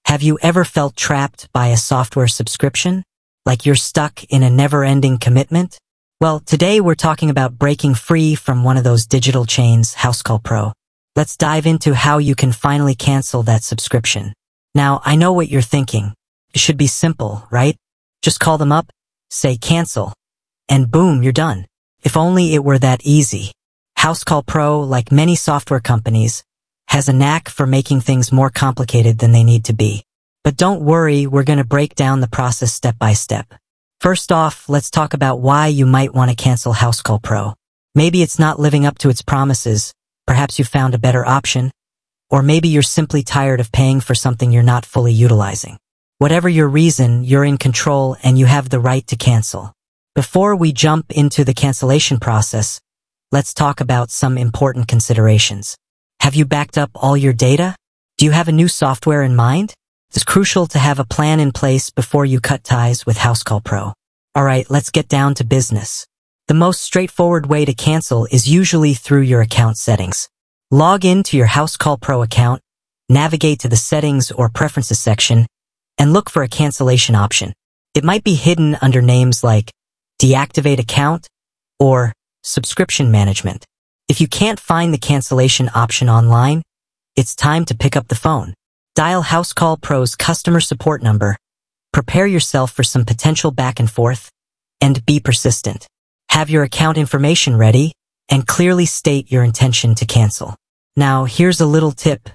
Have you ever felt trapped by a software subscription? Like you're stuck in a never-ending commitment? Well, today we're talking about breaking free from one of those digital chains, Housecall Pro. Let's dive into how you can finally cancel that subscription. Now, I know what you're thinking. It should be simple, right? Just call them up, say cancel, and boom, you're done. If only it were that easy. Housecall Pro, like many software companies, has a knack for making things more complicated than they need to be. But don't worry, we're going to break down the process step by step. First off, let's talk about why you might want to cancel Housecall Pro. Maybe it's not living up to its promises, perhaps you found a better option, or maybe you're simply tired of paying for something you're not fully utilizing. Whatever your reason, you're in control and you have the right to cancel. Before we jump into the cancellation process, let's talk about some important considerations. Have you backed up all your data? Do you have a new software in mind? It's crucial to have a plan in place before you cut ties with Housecall Pro. Alright, let's get down to business. The most straightforward way to cancel is usually through your account settings. Log in to your Housecall Pro account, navigate to the Settings or Preferences section, and look for a cancellation option. It might be hidden under names like Deactivate Account or Subscription Management. If you can't find the cancellation option online, it's time to pick up the phone. Dial Housecall Pro's customer support number, prepare yourself for some potential back and forth, and be persistent. Have your account information ready, and clearly state your intention to cancel. Now, here's a little tip.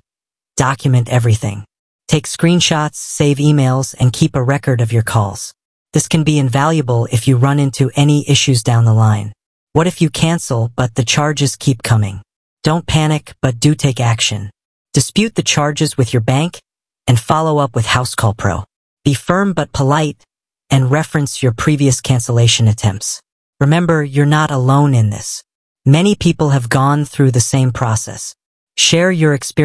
Document everything. Take screenshots, save emails, and keep a record of your calls. This can be invaluable if you run into any issues down the line. What if you cancel, but the charges keep coming? Don't panic, but do take action. Dispute the charges with your bank and follow up with Housecall Pro. Be firm but polite and reference your previous cancellation attempts. Remember, you're not alone in this. Many people have gone through the same process. Share your experience.